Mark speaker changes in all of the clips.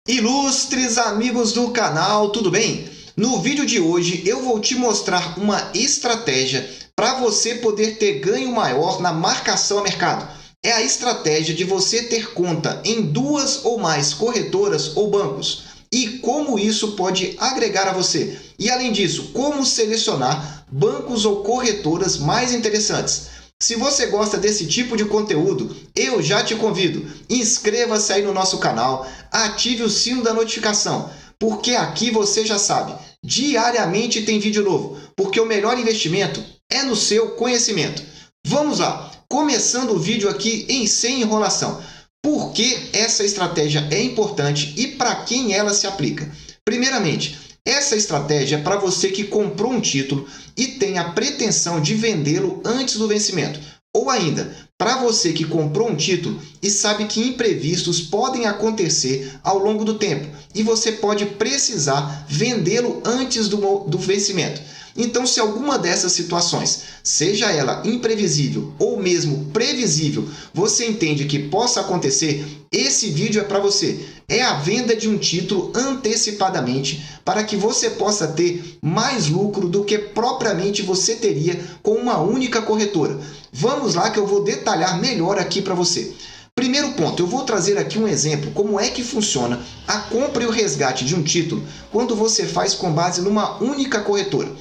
Speaker 1: Ilustres amigos do canal, tudo bem? No vídeo de hoje eu vou te mostrar uma estratégia para você poder ter ganho maior na marcação a mercado. É a estratégia de você ter conta em duas ou mais corretoras ou bancos e como isso pode agregar a você. E além disso, como selecionar bancos ou corretoras mais interessantes. Se você gosta desse tipo de conteúdo, eu já te convido, inscreva-se aí no nosso canal, ative o sino da notificação, porque aqui você já sabe, diariamente tem vídeo novo, porque o melhor investimento é no seu conhecimento. Vamos lá, começando o vídeo aqui sem enrolação. Por que essa estratégia é importante e para quem ela se aplica? Primeiramente, essa estratégia é para você que comprou um título e tem a pretensão de vendê-lo antes do vencimento. Ou ainda, para você que comprou um título e sabe que imprevistos podem acontecer ao longo do tempo e você pode precisar vendê-lo antes do vencimento. Então, se alguma dessas situações, seja ela imprevisível ou mesmo previsível, você entende que possa acontecer, esse vídeo é para você. É a venda de um título antecipadamente para que você possa ter mais lucro do que propriamente você teria com uma única corretora. Vamos lá que eu vou detalhar melhor aqui para você. Primeiro ponto, eu vou trazer aqui um exemplo como é que funciona a compra e o resgate de um título quando você faz com base numa única corretora.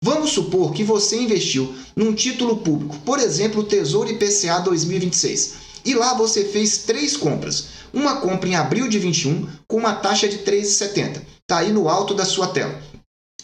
Speaker 1: Vamos supor que você investiu num título público, por exemplo, o Tesouro IPCA 2026, e lá você fez 3 compras. Uma compra em abril de 21 com uma taxa de 3,70, está aí no alto da sua tela.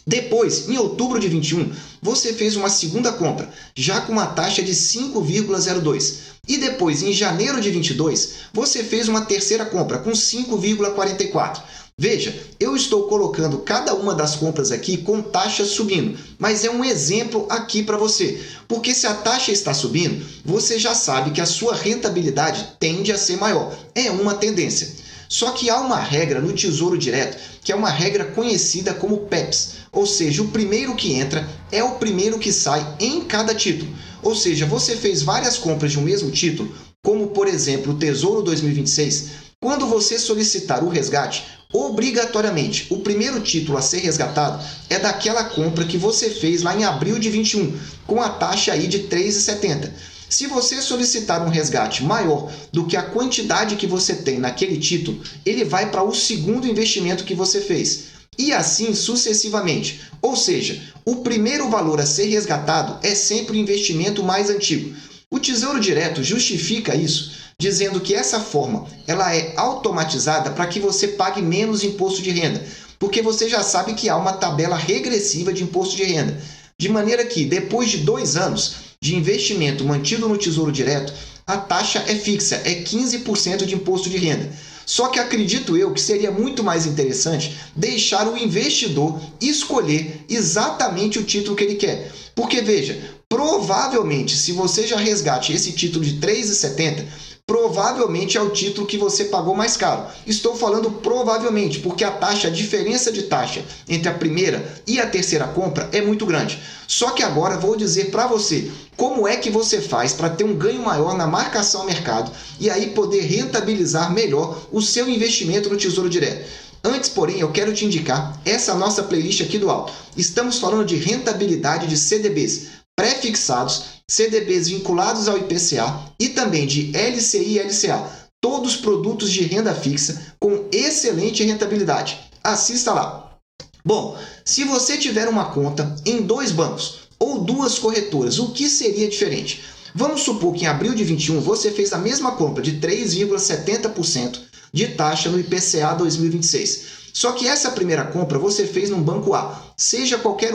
Speaker 1: Depois, em outubro de 21, você fez uma segunda compra, já com uma taxa de 5,02. E depois, em janeiro de 22, você fez uma terceira compra com 5,44. Veja, eu estou colocando cada uma das compras aqui com taxa subindo, mas é um exemplo aqui para você, porque se a taxa está subindo, você já sabe que a sua rentabilidade tende a ser maior, é uma tendência. Só que há uma regra no Tesouro Direto, que é uma regra conhecida como PEPs, ou seja, o primeiro que entra é o primeiro que sai em cada título. Ou seja, você fez várias compras de um mesmo título, como por exemplo o Tesouro 2026, quando você solicitar o resgate, obrigatoriamente, o primeiro título a ser resgatado é daquela compra que você fez lá em abril de 21, com a taxa aí de 3,70. Se você solicitar um resgate maior do que a quantidade que você tem naquele título, ele vai para o segundo investimento que você fez. E assim sucessivamente. Ou seja, o primeiro valor a ser resgatado é sempre o investimento mais antigo. O Tesouro Direto justifica isso, dizendo que essa forma ela é automatizada para que você pague menos imposto de renda, porque você já sabe que há uma tabela regressiva de imposto de renda, de maneira que depois de 2 anos de investimento mantido no Tesouro Direto, a taxa é fixa, é 15% de imposto de renda. Só que acredito eu que seria muito mais interessante deixar o investidor escolher exatamente o título que ele quer. Porque veja, provavelmente se você já resgate esse título de 3,70, provavelmente é o título que você pagou mais caro. Estou falando provavelmente, porque a diferença de taxa entre a primeira e a terceira compra é muito grande. Só que agora vou dizer para você como é que você faz para ter um ganho maior na marcação ao mercado e aí poder rentabilizar melhor o seu investimento no Tesouro Direto. Antes, porém, eu quero te indicar essa nossa playlist aqui do alto. Estamos falando de rentabilidade de CDBs pré-fixados, CDBs vinculados ao IPCA e também de LCI e LCA, todos produtos de renda fixa com excelente rentabilidade. Assista lá. Bom, se você tiver uma conta em 2 bancos ou 2 corretoras, o que seria diferente? Vamos supor que em abril de 21 você fez a mesma compra de 3,70% de taxa no IPCA 2026. Só que essa primeira compra você fez num banco A, seja qualquer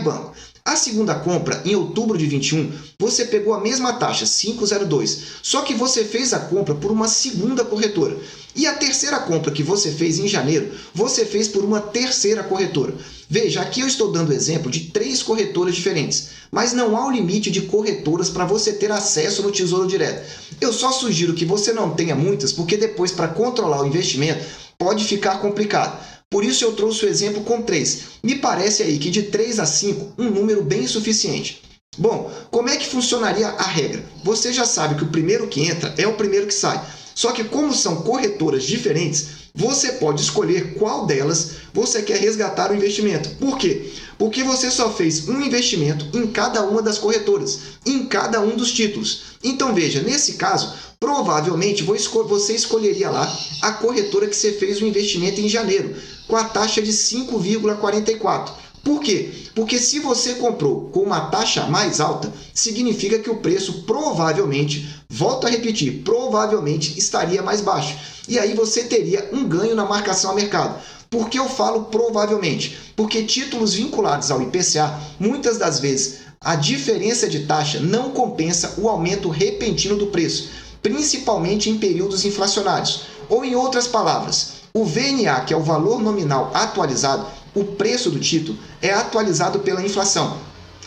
Speaker 1: banco. A segunda compra, em outubro de 21, você pegou a mesma taxa, 5,02, só que você fez a compra por uma segunda corretora. E a terceira compra que você fez em janeiro, você fez por uma terceira corretora. Veja, aqui eu estou dando exemplo de 3 corretoras diferentes, mas não há um limite de corretoras para você ter acesso no Tesouro Direto. Eu só sugiro que você não tenha muitas, porque depois para controlar o investimento pode ficar complicado. Por isso eu trouxe o exemplo com 3. Me parece aí que de 3 a 5, um número bem suficiente. Bom, como é que funcionaria a regra? Você já sabe que o primeiro que entra é o primeiro que sai. Só que como são corretoras diferentes, você pode escolher qual delas você quer resgatar o investimento. Por quê? Porque você só fez um investimento em cada uma das corretoras, em cada um dos títulos. Então veja, nesse caso, provavelmente você escolheria lá a corretora que você fez o investimento em janeiro, com a taxa de 5,44. Por quê? Porque se você comprou com uma taxa mais alta, significa que o preço provavelmente, volto a repetir, provavelmente estaria mais baixo. E aí você teria um ganho na marcação a mercado. Por que eu falo provavelmente? Porque títulos vinculados ao IPCA, muitas das vezes, a diferença de taxa não compensa o aumento repentino do preço, principalmente em períodos inflacionários. Ou em outras palavras, o VNA, que é o valor nominal atualizado, o preço do título, é atualizado pela inflação.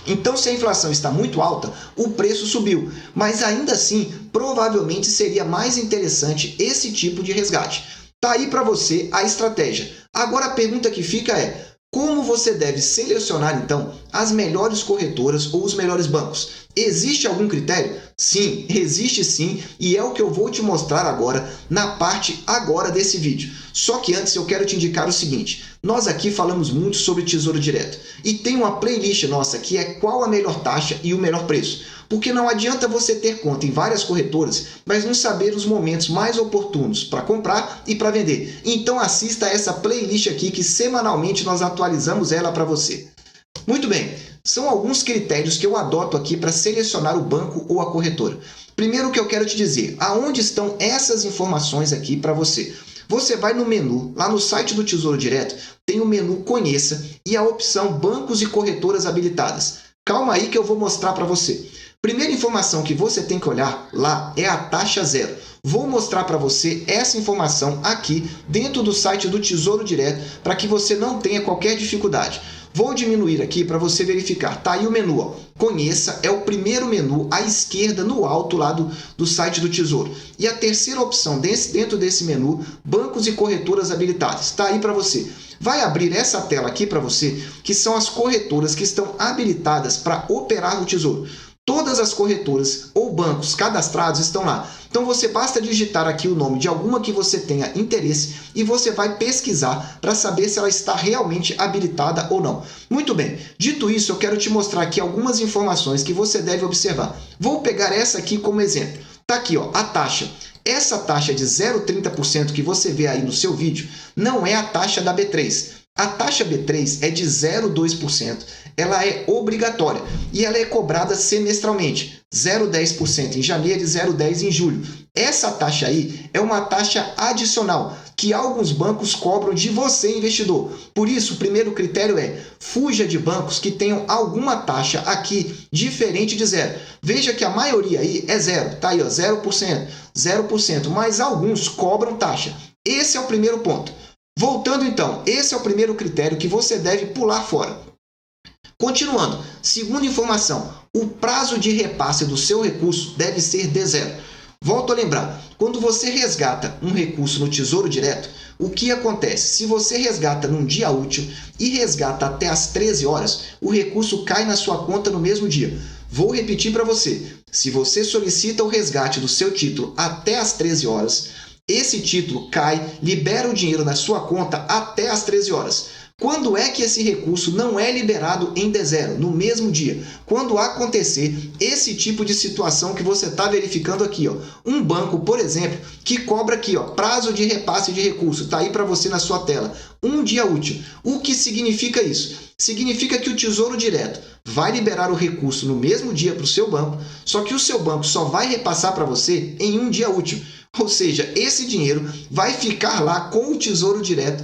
Speaker 1: Então, se a inflação está muito alta, o preço subiu, mas ainda assim, provavelmente seria mais interessante esse tipo de resgate. Tá aí para você a estratégia. Agora a pergunta que fica é: como você deve selecionar, então, as melhores corretoras ou os melhores bancos? Existe algum critério? Sim, existe sim, e é o que eu vou te mostrar agora, na parte agora desse vídeo. Só que antes eu quero te indicar o seguinte: nós aqui falamos muito sobre Tesouro Direto, e tem uma playlist nossa que é qual a melhor taxa e o melhor preço. Porque não adianta você ter conta em várias corretoras, mas não saber os momentos mais oportunos para comprar e para vender. Então assista a essa playlist aqui que semanalmente nós atualizamos ela para você. Muito bem, são alguns critérios que eu adoto aqui para selecionar o banco ou a corretora. Primeiro que eu quero te dizer, aonde estão essas informações aqui para você? Você vai no menu, lá no site do Tesouro Direto, tem o menu Conheça e a opção Bancos e Corretoras Habilitadas. Calma aí que eu vou mostrar para você. Primeira informação que você tem que olhar lá é a taxa zero. Vou mostrar para você essa informação aqui dentro do site do Tesouro Direto para que você não tenha qualquer dificuldade. Vou diminuir aqui para você verificar. Tá aí o menu, ó. Conheça é o primeiro menu à esquerda no alto lá do site do Tesouro. E a terceira opção dentro desse menu, Bancos e Corretoras Habilitadas. Tá aí para você. Vai abrir essa tela aqui para você, que são as corretoras que estão habilitadas para operar no Tesouro. Todas as corretoras ou bancos cadastrados estão lá. Então você basta digitar aqui o nome de alguma que você tenha interesse e você vai pesquisar para saber se ela está realmente habilitada ou não. Muito bem, dito isso, eu quero te mostrar aqui algumas informações que você deve observar. Vou pegar essa aqui como exemplo. Tá aqui, ó, a taxa. Essa taxa de 0,30% que você vê aí no seu vídeo não é a taxa da B3. A taxa B3 é de 0,2%, ela é obrigatória e ela é cobrada semestralmente, 0,10% em janeiro e 0,10% em julho. Essa taxa aí é uma taxa adicional que alguns bancos cobram de você, investidor. Por isso, o primeiro critério é: fuja de bancos que tenham alguma taxa aqui diferente de zero. Veja que a maioria aí é zero, tá aí, ó, 0%, 0%, mas alguns cobram taxa. Esse é o primeiro ponto. Voltando então, esse é o primeiro critério que você deve pular fora. Continuando, segunda informação, o prazo de repasse do seu recurso deve ser de zero. Volto a lembrar, quando você resgata um recurso no Tesouro Direto, o que acontece? Se você resgata num dia útil e resgata até às 13 horas, o recurso cai na sua conta no mesmo dia. Vou repetir para você, se você solicita o resgate do seu título até às 13 horas, esse título cai, libera o dinheiro na sua conta até às 13 horas. Quando é que esse recurso não é liberado em D0? No mesmo dia. Quando acontecer esse tipo de situação que você está verificando aqui, ó. Um banco, por exemplo, que cobra aqui, ó, prazo de repasse de recurso. Está aí para você na sua tela. Um dia útil. O que significa isso? Significa que o Tesouro Direto vai liberar o recurso no mesmo dia para o seu banco, só que o seu banco só vai repassar para você em um dia útil. Ou seja, esse dinheiro vai ficar lá com o Tesouro Direto,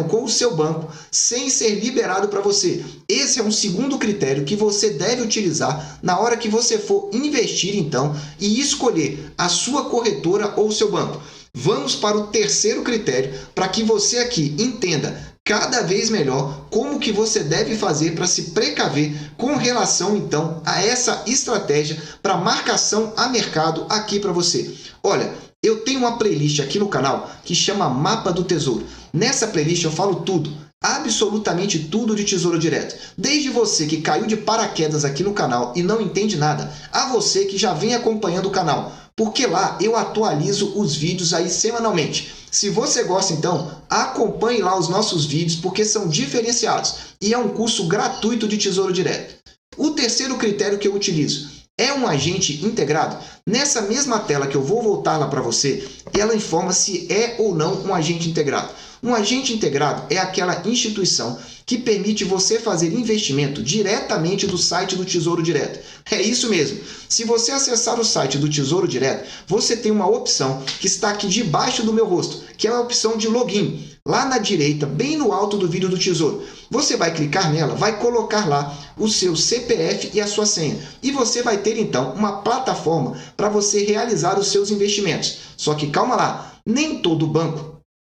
Speaker 1: com o seu banco, sem ser liberado para você. Esse é um segundo critério que você deve utilizar na hora que você for investir, então, e escolher a sua corretora ou o seu banco. Vamos para o terceiro critério, para que você aqui entenda cada vez melhor como que você deve fazer para se precaver com relação, então, a essa estratégia para marcação a mercado aqui para você. Olha, eu tenho uma playlist aqui no canal que chama Mapa do Tesouro. Nessa playlist eu falo tudo, absolutamente tudo de Tesouro Direto. Desde você que caiu de paraquedas aqui no canal e não entende nada, a você que já vem acompanhando o canal porque lá eu atualizo os vídeos aí semanalmente. Se você gosta, então, acompanhe lá os nossos vídeos, porque são diferenciados e é um curso gratuito de Tesouro Direto. O terceiro critério que eu utilizo é um agente integrado. Nessa mesma tela que eu vou voltar lá para você, ela informa se é ou não um agente integrado. Um agente integrado é aquela instituição que permite você fazer investimento diretamente do site do Tesouro Direto. É isso mesmo. Se você acessar o site do Tesouro Direto, você tem uma opção que está aqui debaixo do meu rosto, que é a opção de login. Lá na direita, bem no alto do vídeo do Tesouro. Você vai clicar nela, vai colocar lá o seu CPF e a sua senha. E você vai ter, então, uma plataforma para você realizar os seus investimentos. Só que calma lá, nem todo banco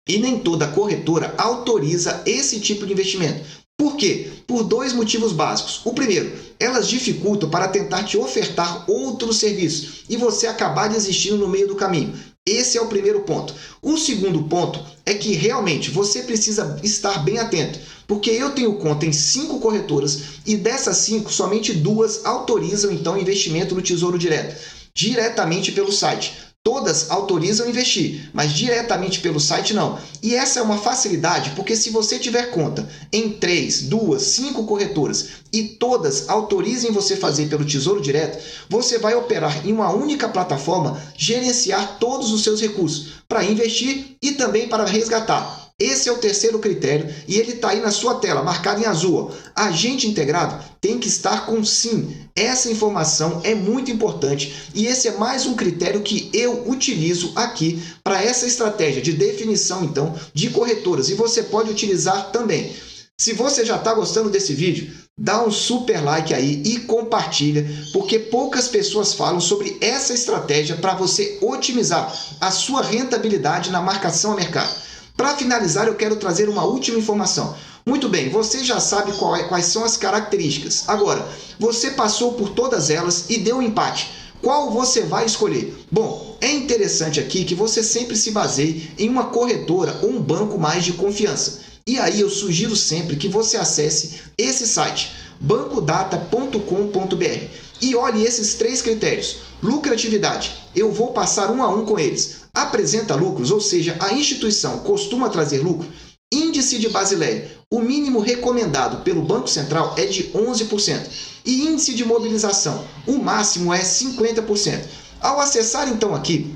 Speaker 1: e nem toda corretora autoriza esse tipo de investimento. Por quê? Por dois motivos básicos. O primeiro, elas dificultam para tentar te ofertar outros serviços e você acabar desistindo no meio do caminho. Esse é o primeiro ponto. O segundo ponto é que realmente você precisa estar bem atento, porque eu tenho conta em 5 corretoras e dessas 5, somente 2 autorizam então investimento no Tesouro Direto, diretamente pelo site. Todas autorizam investir, mas diretamente pelo site não. E essa é uma facilidade, porque se você tiver conta em 3, 2, 5 corretoras e todas autorizem você fazer pelo Tesouro Direto, você vai operar em uma única plataforma, gerenciar todos os seus recursos para investir e também para resgatar. Esse é o terceiro critério e ele está aí na sua tela, marcado em azul. Agente integrado tem que estar com sim. Essa informação é muito importante e esse é mais um critério que eu utilizo aqui para essa estratégia de definição, então, de corretoras. E você pode utilizar também. Se você já está gostando desse vídeo, dá um super like aí e compartilha, porque poucas pessoas falam sobre essa estratégia para você otimizar a sua rentabilidade na marcação a mercado. Para finalizar, eu quero trazer uma última informação. Muito bem, você já sabe quais são as características. Agora, você passou por todas elas e deu um empate. Qual você vai escolher? Bom, é interessante aqui que você sempre se baseie em uma corretora ou um banco mais de confiança. E aí eu sugiro sempre que você acesse esse site, bancodata.com.br, e olhe esses 3 critérios. Lucratividade, eu vou passar um a um com eles. Apresenta lucros, ou seja, a instituição costuma trazer lucro. Índice de Basileia, o mínimo recomendado pelo Banco Central é de 11%. E índice de mobilização, o máximo é 50%. Ao acessar então aqui,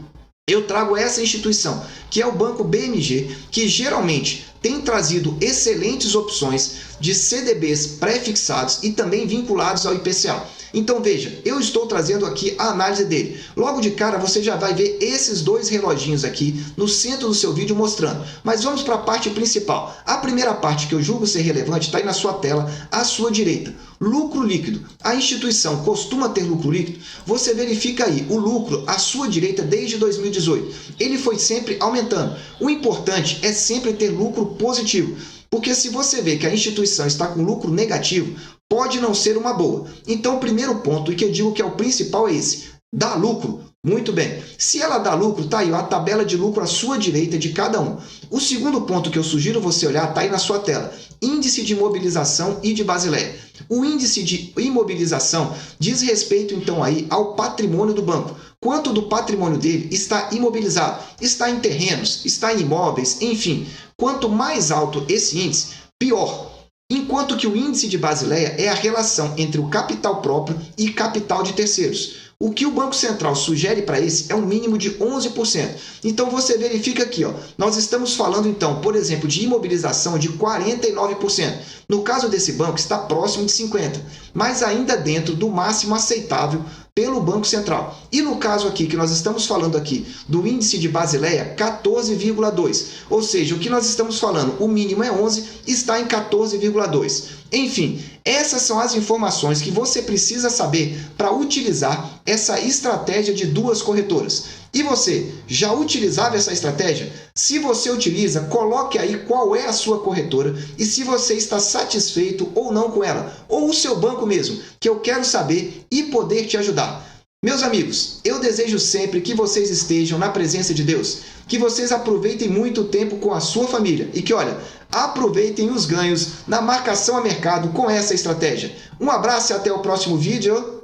Speaker 1: eu trago essa instituição, que é o Banco BMG, que geralmente tem trazido excelentes opções de CDBs pré-fixados e também vinculados ao IPCA. Então veja, eu estou trazendo aqui a análise dele. Logo de cara você já vai ver esses 2 reloginhos aqui no centro do seu vídeo mostrando. Mas vamos para a parte principal. A primeira parte que eu julgo ser relevante está aí na sua tela, à sua direita. Lucro líquido. A instituição costuma ter lucro líquido? Você verifica aí o lucro à sua direita desde 2018. Ele foi sempre aumentando. O importante é sempre ter lucro positivo. Porque se você vê que a instituição está com lucro negativo, pode não ser uma boa. Então, o primeiro ponto, e que eu digo que é o principal, é esse. Dá lucro? Muito bem. Se ela dá lucro, está aí ó, a tabela de lucro à sua direita de cada um. O segundo ponto que eu sugiro você olhar está aí na sua tela. Índice de imobilização e de Basileia. O índice de imobilização diz respeito, então, aí ao patrimônio do banco. Quanto do patrimônio dele está imobilizado? Está em terrenos, está em imóveis, enfim. Quanto mais alto esse índice, pior. Enquanto que o índice de Basileia é a relação entre o capital próprio e capital de terceiros. O que o Banco Central sugere para esse é um mínimo de 11%. Então você verifica aqui, ó, nós estamos falando então, por exemplo, de imobilização de 49%. No caso desse banco está próximo de 50%, mas ainda dentro do máximo aceitável pelo Banco Central. E no caso aqui que nós estamos falando aqui do índice de Basileia, 14,2. Ou seja, o que nós estamos falando, o mínimo é 11, está em 14,2. Enfim, essas são as informações que você precisa saber para utilizar essa estratégia de 2 corretoras. E você, já utilizava essa estratégia? Se você utiliza, coloque aí qual é a sua corretora e se você está satisfeito ou não com ela, ou o seu banco mesmo, que eu quero saber e poder te ajudar. Meus amigos, eu desejo sempre que vocês estejam na presença de Deus, que vocês aproveitem muito tempo com a sua família e que, olha, aproveitem os ganhos na marcação a mercado com essa estratégia. Um abraço e até o próximo vídeo.